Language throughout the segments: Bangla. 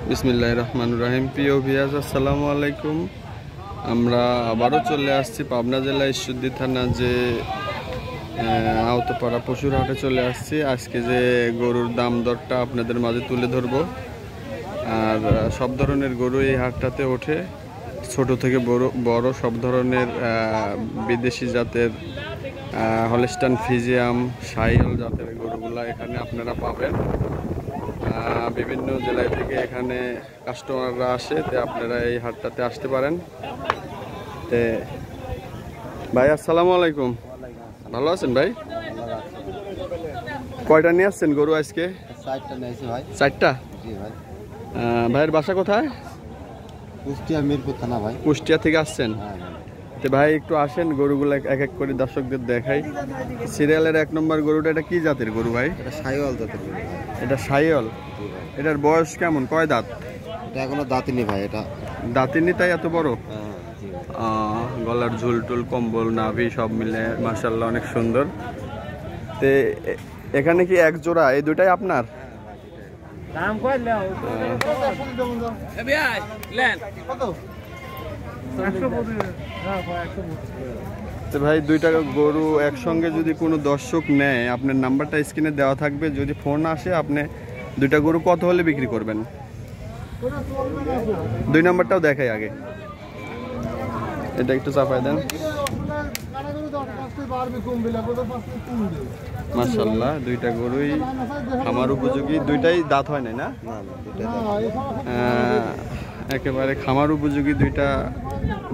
বিসমিল্লাহির রহমানির রহিম। প্রিয় ভিউয়ার্স, আসসালামু আলাইকুম। আমরা আবারও চলে আসছি পাবনা জেলা ঈশ্বরদী থানা যে আওতাপাড়া পশুর হাটে চলে আসছি। আজকে যে গরুর দাম দরটা আপনাদের মাঝে তুলে ধরবো। আর সব ধরনের গরু এই হাটটাতে ওঠে, ছোট থেকে বড় সব ধরনের বিদেশি জাতের হলস্টাইন ফ্রিজিয়াম, শাহিওয়াল জাতের গরুগুলা এখানে আপনারা পাবেন। বিভিন্ন জেলায় থেকে এখানে কাস্টমাররা আসে, তো আপনারা এই হাটটাতে আসতে পারেন। তে ভাই আসসালামু আলাইকুম, ভালো আছেন ভাই? কয়টা নিয়ে আসছেন গরু আজকে? 4টা নিয়েছি ভাই। 4টা? জি ভাই। ভাইয়ের বাসা কোথায়? কুষ্টিয়া মিরপুর থানা ভাই। কুষ্টিয়া থেকে আসছেন? হ্যাঁ। তো ভাই একটু আসেন, গরুগুলো এক এক করে দর্শকদের দেখাই। সিরিয়ালের 1 নম্বর গরুটা, এটা কি জাতের গরু ভাই? এটা শাহিওয়াল জাতের গরু। এটা শাহিওয়াল? এটার বয়স কেমন, কয় দাঁত? এটা এখনো দাঁতিনি ভাই। এটা দাঁতিনি, তাই এত বড়? হ্যাঁ। গলার ঝুলটুল, কম্বল, নাভি সব মিলে মাশাআল্লাহ অনেক সুন্দর। তে এখানে কি এক জোড়া, এই দুটাই আপনার? তো ভাই দুইটা গরু একসঙ্গে যদি কোনো দর্শক নেয়, আপনার নাম্বারটা স্ক্রিনে দেওয়া থাকবে। যদি ফোন আসে, আপনি দুইটা গরু কত হলে বিক্রি করবেন? 2 নাম্বারটাও দেখাই আগে, এটা একটু চাপাই দেন। মাশাআল্লাহ দুইটা গরুই খামার উপযোগী, দুইটাই দাঁত হয় নাই না? একেবারে খামার উপযোগী দুইটা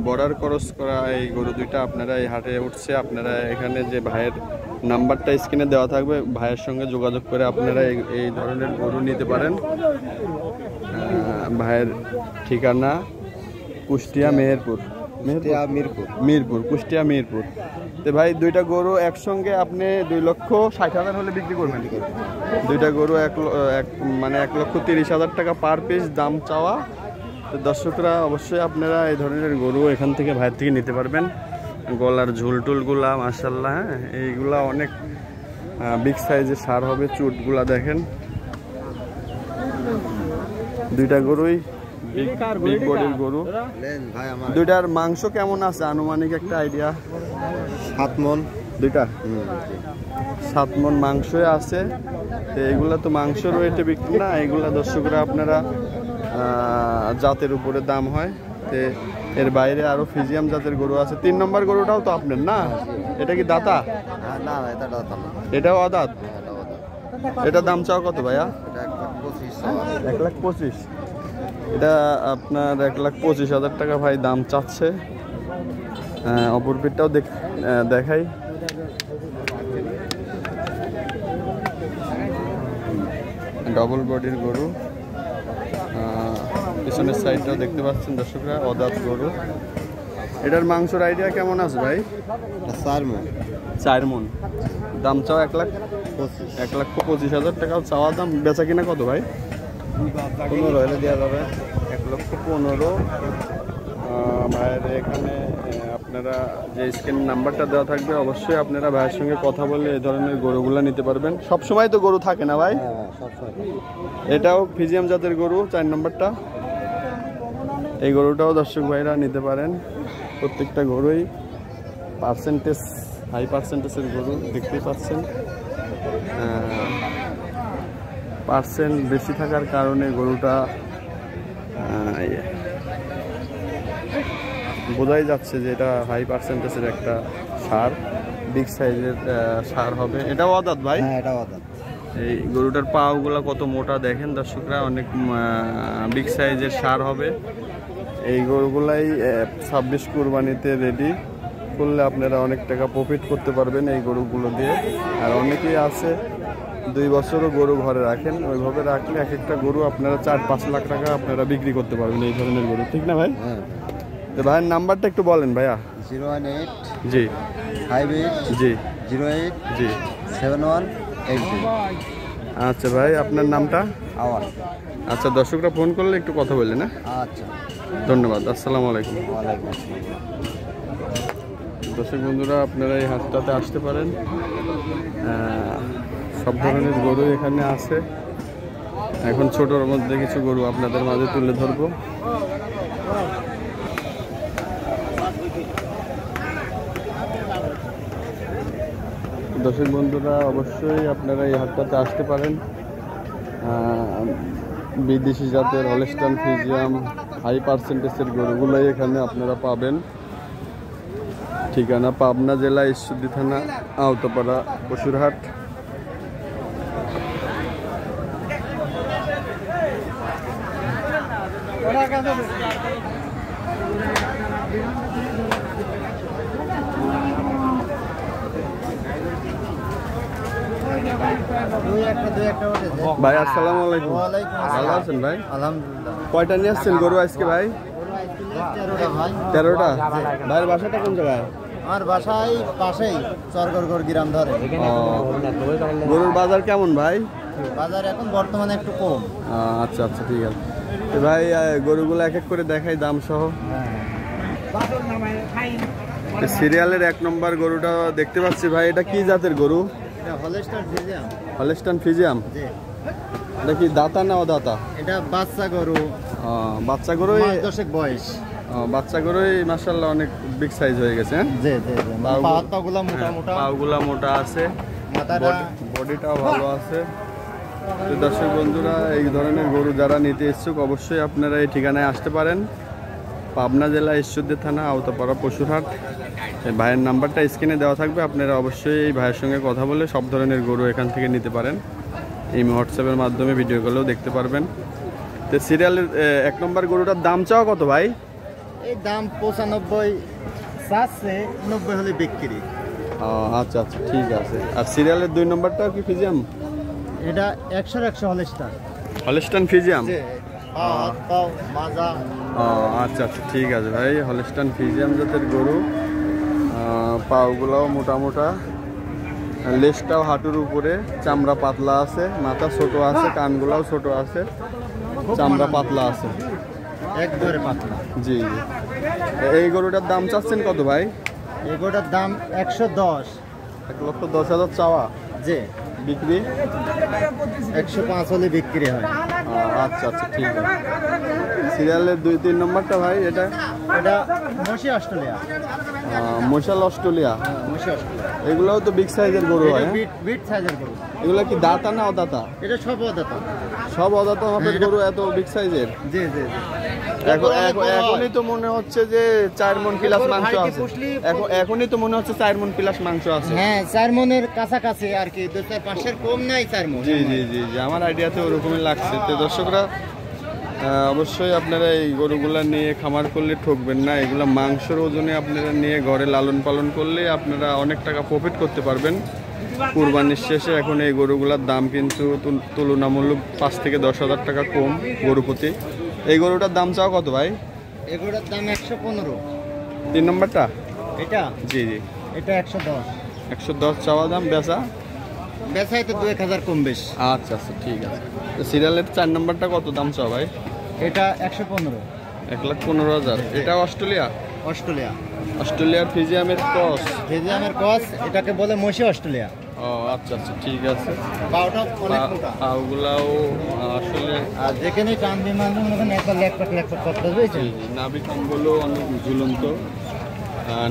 বর্ডার ক্রস করা এই গরু দুইটা আপনারা এই হাটে উঠছে। আপনারা এখানে যে ভাইয়ের নাম্বারটা স্ক্রিনে দেওয়া থাকবে, ভাইয়ের সঙ্গে যোগাযোগ করে আপনারা এই ধরনের গরু নিতে পারেন। ভাইয়ের ঠিকানা কুষ্টিয়া মিরপুর, কুষ্টিয়া মিরপুর। তো ভাই দুইটা গরু একসঙ্গে আপনি 2,60,000 হলে বিক্রি করবেন। দুইটা গরু মানে 1,30,000 টাকা পার পিস দাম চাওয়া। তো দর্শকরা অবশ্যই আপনারা এই ধরনের গরু এখান থেকে ভাইয়ের থেকে নিতে পারবেন। গলার ঝুলটুলগুলা মাশাআল্লাহ, হ্যাঁ এইগুলা অনেক বিগ সাইজের সার হবে। চুটগুলা দেখেন, দুইটা গরুই বিগ বডির গরু। দুইটার মাংস কেমন আছে আনুমানিক একটা আইডিয়া? 7 মণ দুইটা? 7 মণ মাংস আছে। তো এইগুলা তো মাংসের ওয়েটে বিক্রি না, এইগুলা দর্শকরা আপনারা জাতের উপরে দাম হয়। তো এর বাইরে আরো ফ্রিজিয়াম জাতের গরু আছে। 3 নম্বর গরুটাও তো আপনার না? এটা কি দাতা? না, এটা দাতা না। এটাও অদাত? এটা দাম চাও কত ভাইয়া? 1,25,000। এটা আপনার 1,25,000 টাকা ভাই দাম চাচ্ছে। অপর পিঠটাও দেখাই। ডবল বডির গরু, পিছনের সাইডটাও দেখতে পাচ্ছেন দর্শকরা, অদাত গরু। এটার মাংসের আইডিয়া কেমন আছে ভাই? 4 মণ। 4 মণ দাম চাও 1,25,000 টাকা চাওয়া দাম। বেচা কিনা কত ভাই? 15 হলে দেওয়া যাবে। 1,15,000। ভাইয়ের এখানে আপনারা যে স্ক্রিন নাম্বারটা দেওয়া থাকবে, অবশ্যই আপনারা ভাইয়ের সঙ্গে কথা বলে এই ধরনের গরুগুলো নিতে পারবেন। সব সময় তো গরু থাকে না ভাই? এটাও ফ্রিজিয়াম জাতের গরু, 4 নম্বরটা। এই গরুটাও দর্শক ভাইরা নিতে পারেন। প্রত্যেকটা গরুই হাই পার্সেন্টেজের গরু, দেখতেই পাচ্ছেন। পার্সেন্ট বেশি থাকার কারণে গরুটা বোঝাই যাচ্ছে যে এটা হাই পার্সেন্টেজের একটা সার, বিগ সাইজের সার হবে। এটাও আদাত ভাই? হ্যাঁ, এটাও আদাত। এই গরুটার পাগুলো কত মোটা দেখেন দর্শকরা, অনেক বিগ সাইজের সার হবে। এই গরুগুলাই 26 কুরবানিতে রেডি করলে আপনারা অনেক টাকা প্রফিট করতে পারবেন এই গরুগুলো দিয়ে। আর অনেকেই আছে 2 বছরও গরু ঘরে রাখেন, ওইভাবে রাখলে এক একটা গরু আপনারা 4-5 লাখ টাকা আপনারা বিক্রি করতে পারবেন এই ধরনের গরু, ঠিক না ভাই? হ্যাঁ। তো ভাইয়ের নাম্বারটা একটু বলেন ভাইয়া। 018 জি 58 জি 08 জি 7180। আচ্ছা ভাই, আপনার নামটা? আওয়াজ। আচ্ছা, দর্শকরা ফোন করলে একটু কথা বললেন না? আচ্ছা, ধন্যবাদ। আসসালামু আলাইকুম। ওয়ালাইকুম আসসালাম। দর্শক বন্ধুরা, আপনারা এই হাটটাতে আসতে পারেন। সব ধরনের গরু এখানে আছে। এখন ছোটর মধ্যে কিছু গরু আপনাদের মাঝে তুলে ধরবো। দর্শক বন্ধুরা, অবশ্যই আপনারা এই হাটটাতে আসতে পারেন। বিদেশি জাতের হলস্টাইন ফ্রিজিয়াম হাই পার্সেন্টেজের গরুগুলোই এখানে আপনারা পাবেন। ঠিকানা পাবনা জেলা ঈশ্বরদী থানা আওতাপাড়া পশুরহাট। ভাই আসসালামু আলাইকুম। ভালো আছেন ভাই? আলহামদুলিল্লাহ। কয়টা নিয়ে আসছেন গরু আজকে ভাই? 13টা। ভাইয়ের বাসাটা কোন জায়গায়? আমার বাসায় পাশেই চরগড় গ্রাম ধরে। গরুর বাজার কেমন ভাই? বাজার এখন বর্তমানে একটু কম। আচ্ছা আচ্ছা, ঠিক আছে। তো ভাই গরুগুলো এক এক করে দেখাই দাম সহ। সিরিয়ালের 1 নম্বর গরুটা দেখতে পাচ্ছি ভাই, এটা কি জাতের গরু? এটা হলস্টাইন ফ্রিজিয়াম। হলস্টাইন ফ্রিজিয়াম। জি। এটা কি দাতা না অদাতা? এটা বাচ্চা গরু। বাচ্চা গরু। 5 দশক বয়স। বাচ্চা গরুই মাশাআল্লাহ অনেক বিগ সাইজ হয়ে গেছে। জি জি জি। পাগুলা মোটা মোটা। পাগুলা মোটা আছে। মাথাটা বডিটাও ভালো আছে। তো দর্শক বন্ধুরা, এই ধরনের গরু যারা নিতে ইচ্ছুক অবশ্যই আপনারা এই ঠিকানায় আসতে পারেন। পাবনা জেলা ঈশ্বরদী থানা আওতাপাড়া পশুরহাট। এই ভাইয়ের নাম্বারটা স্ক্রিনে দেওয়া থাকবে, আপনারা অবশ্যই এই ভাইয়ের সঙ্গে কথা বলে সব ধরনের গরু এখান থেকে নিতে পারেন। এই হোয়াটসঅ্যাপের মাধ্যমে ভিডিও কলেও দেখতে পারবেন। তো সিরিয়ালের 1 নম্বর গরুটার দাম চাওয়া কত ভাই? এই দাম 95 চাচ্ছে, 90 হলে বিক্রি। আচ্ছা আচ্ছা, ঠিক আছে। আর সিরিয়ালের 2 নম্বরটাও কি ফিজিয়াম? এটা 100 হলস্টাইন। হলস্টাইন ফিজিয়াম। হাত পাও মাজা। আচ্ছা আচ্ছা, ঠিক আছে ভাই। হলস্টাইন ফিজিয়াম জাতের গরু, পাগুলাও মোটা মোটা, লেজটাও হাঁটুর উপরে, চামড়া পাতলা আছে, মাথা ছোট আছে, কানগুলাও ছোট আছে, চামড়া পাতলা আছে, একবারে পাতলা। জি জি। এই গরুটার দাম চাচ্ছেন কত ভাই? এই গরুটার দাম 110। 1,10,000 চাওয়া। জি। বিক্রি 105 হলে বিক্রি হয়। আচ্ছা আচ্ছা, ঠিক আছে। সিরিয়ালের 2-3 নম্বরটা ভাই, এটা এটা মশি অস্ট্রেলিয়া। মশাল অস্ট্রেলিয়া। মশি অস্ট্রেলিয়া। এগুলোও তো বিগ সাইজের গরু হয়। বিট সাইজের গরু। এগুলো কি দাতা না অদাতা? এটা সব অদাতা। সব অদাতা মাপের গরু, এত বিগ সাইজের? জি জি জি। এখনই তো মনে হচ্ছে যে 4 মণ প্লাস মাংস আছে। এখনই তো মনে হচ্ছে 4 মণ প্লাস মাংস আছে। হ্যাঁ, 4 মণের কাছাকাছি আর কি, 2-4-5 কম নাই 4 মণ। জি জি জি জি, আমার আইডিয়াতে ওরকমই লাগছে। তো দর্শকরা, অবশ্যই আপনারা এই গরুগুলা নিয়ে খামার করলে ঠকবেন না। এগুলা মাংসের ওজনে আপনারা নিয়ে ঘরে লালন পালন করলে আপনারা অনেক টাকা প্রফিট করতে পারবেন কুরবানির শেষে। এখন এই গরুগুলার দাম কিন্তু তুলনামূলক 5 থেকে 10,000 টাকা কম গরু প্রতি। এই গরুটার দাম চাও কত ভাই? এগুলোর দাম 115। 3 নম্বরটা? এটা? জি জি। এটা 110। 110 চাওয়া দাম, বেচা? বেচাই তো 2-1000 কম বেশ। আচ্ছা আচ্ছা, ঠিক আছে। তো সিরিয়ালের 4 নম্বরটা কত দাম চাও ভাই? এটা 115। 1,15,000। এটা অস্ট্রেলিয়া? অস্ট্রেলিয়া। অস্ট্রেলিয়ার ফিজিয়ামের ক্রস। ফিজিয়ামের ক্রস, এটাকে বলে মশি অস্ট্রেলিয়া। আচ্ছা আচ্ছা, ঠিক আছে। পাউটা অনেক মোটা। পাগুলাও আসলে, আর যেখানে টান বিমান ওখানে একবার লেকপাট করতে হয়েছে। নাভি কম্বলও অনেক ঝুলন্ত,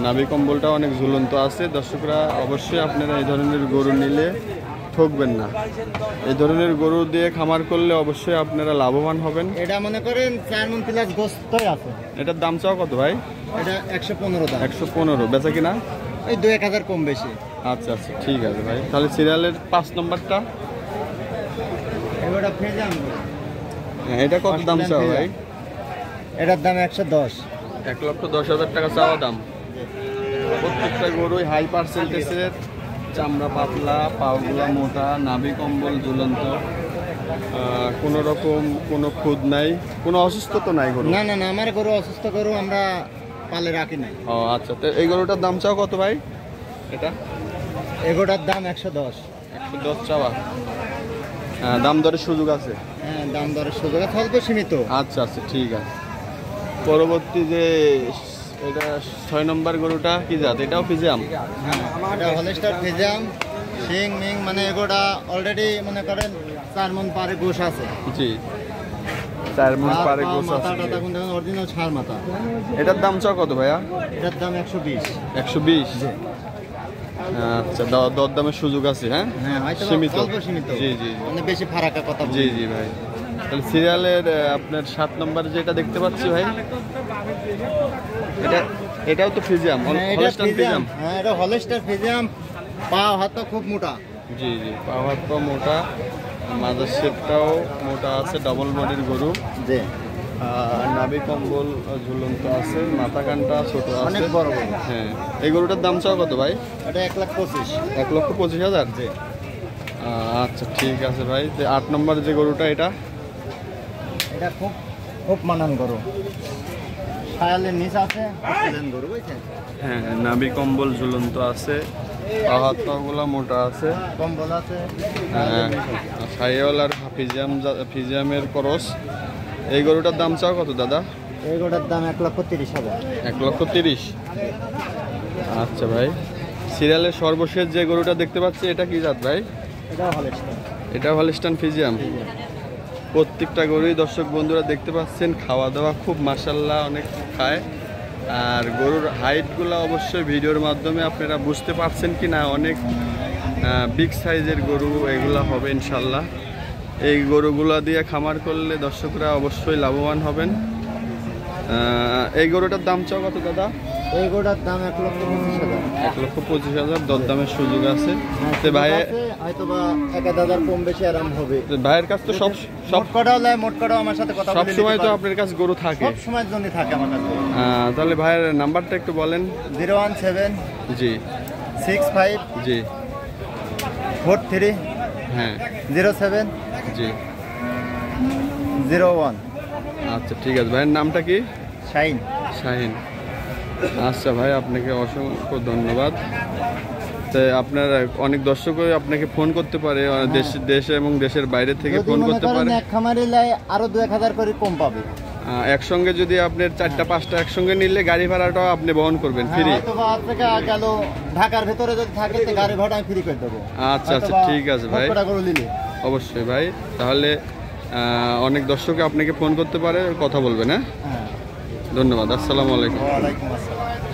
নাভি কম্বলটা অনেক ঝুলন্ত আছে। দর্শকরা, অবশ্যই আপনারা এই ধরনের গরু নিলে ঠকবেন না। এই ধরনের গরু দিয়ে খামার করলে অবশ্যই আপনারা লাভবান হবেন। এটা মনে করেন 4 মণ প্লাস গোস্তই আছে। এটার দাম চাও কত ভাই? এটা 115 দাম। 115। বেচা কিনা? এই 2-1000 কম বেশি। আচ্ছা আচ্ছা, ঠিক আছে ভাই। তাহলে সিরিয়ালের 5 নম্বরটা? এগুলো ফিজিয়াম। এটা কত দাম চাও ভাই? এটার দাম 110। 1,10,000 টাকা চাওয়া দাম। প্রত্যেকটা গরুই হাই পার্সেন্টেজের, চামড়া পাতলা, পাগুলা মোটা, নাভি কম্বল ঝুলন্ত, কোনো রকম কোনো খুদ নাই, কোনো অসুস্থতা নাই গরু? না না না, আমার গরু অসুস্থ গরু আমরা পালে রাখি নাই। আচ্ছা। তো এই গরুটার দাম চাও কত ভাই? এটা এগোটার দাম 110। 110 চাওয়া। দাম দরের সুযোগ আছে? হ্যাঁ, দাম দরের সুযোগ আছে, অল্প সীমিত। আচ্ছা আচ্ছা, ঠিক আছে। পরবর্তী যে এটা 6 নম্বর গরুটা কি জাত? এটাও ফিজিয়াম? হ্যাঁ, এটা হলস্টাইন ফিজিয়াম। সিং মিং মানে এগোটা অলরেডি মনে করেন 4 মণ পারে গোশ আছে। জি 4 মণ পারে গোছ আছে। মাথাটা দেখুন অরিজিনাল ছাড় মাথা। এটার দাম চাও কত ভাইয়া? এটার দাম 120। 120। আচ্ছা দর দামের সুযোগ আছে? হ্যাঁ হ্যাঁ হয়তো সীমিত। অল্প সীমিত। জি জি মানে বেশি ফারাকা কথা জি জি ভাই। তাহলে সিরিয়ালের আপনার 7 নম্বরে যেটা দেখতে পাচ্ছি ভাই, এটাও তো ফ্রিজিয়াম, হলস্টাইন ফ্রিজিয়াম। হ্যাঁ এটা হলস্টাইন ফ্রিজিয়াম। পা হাত খুব মোটা। জি জি পা হাত পা মোটা, মাদার শেপটাও মোটা আছে, ডাবল বডির গরু। জি নাভি কম্বল ঝুলন্ত আছে, মাথা কানটা ছোট আছে, অনেক বড় গরু। হ্যাঁ এই গরুটার দাম চাও কত ভাই? এটা 1,25,000। 1,25,000। জি আচ্ছা ঠিক আছে ভাই। 8 নম্বরে যে গরুটা, এটা এটা খুব খুব মানান গরু। ছায়ালের নিচ আছে, অস্ট্রেলিয়ান গরু বুঝছেন। হ্যাঁ নাভি কম্বল ঝুলন্ত আছে, পা হাত পাগুলা মোটা আছে, কম্বল আছে। সাইওয়াল আর ফিজিয়ামের ক্রস। এই গরুটার দাম চাও কত দাদা? এই গরুটার দাম 1,30,000। 1,30,000। আচ্ছা ভাই, সিরিয়ালের সর্বশেষ যে গরুটা দেখতে পাচ্ছি, এটা কি জাত ভাই? এটাও হলস্টাইন। এটা হলস্টাইন ফিজিয়াম। প্রত্যেকটা গরুই দর্শক বন্ধুরা দেখতে পাচ্ছেন, খাওয়া দাওয়া খুব মাশাআল্লাহ অনেক খায়। আর গরুর হাইটগুলো অবশ্যই ভিডিওর মাধ্যমে আপনারা বুঝতে পারছেন কি না, অনেক বিগ সাইজের গরু এগুলা হবে ইনশাল্লাহ। এই গরুগুলা দিয়ে খামার করলে দর্শকরা অবশ্যই লাভবান হবেন। এই গরুটার দাম চাও কত দাদা? এই গরুটার দাম 1,25,000। 1,25,000। দরদামের সুযোগ আছে। তো ভাই হয়তো বা 1,000 কম বেশি আরাম হবে। ভাইয়ের কাছ তো সব মোট কটাও আমার সাথে কথা বলে সব সময় তো আপনার কাছে গরু থাকে? সব সময়ের জন্য থাকে আমার কাছে। তাহলে ভাইয়ের নাম্বারটা একটু বলেন। 017 জি 65 জি 43 হ্যাঁ 07 জি 01। আচ্ছা ঠিক আছে। ভাইয়ের নামটা কি? শাইন। শাহিন। আচ্ছা ভাই, আপনাকে অসংখ্য ধন্যবাদ। তো আপনার অনেক দর্শকই আপনাকে ফোন করতে পারে, দেশে এবং দেশের বাইরে থেকে ফোন করতে পারে। এক খামারে লাই আরো 2-1,000 করে কম পাবে। একসঙ্গে যদি আপনার 4টা-5টা একসঙ্গে নিলে গাড়ি ভাড়াটাও আপনি বহন করবেন ফ্রি? অথবা আজ থেকে গেল ঢাকার ভেতরে যদি থাকে তো গাড়ি ভাড়া আমি ফ্রি করে দেবো। আচ্ছা আচ্ছা ঠিক আছে ভাই, অবশ্যই ভাই। তাহলে অনেক দর্শক আপনাকে ফোন করতে পারে, কথা বলবেন। হ্যাঁ ধন্যবাদ। আসসালামু আলাইকুম। ওয়ালাইকুম আসসালাম।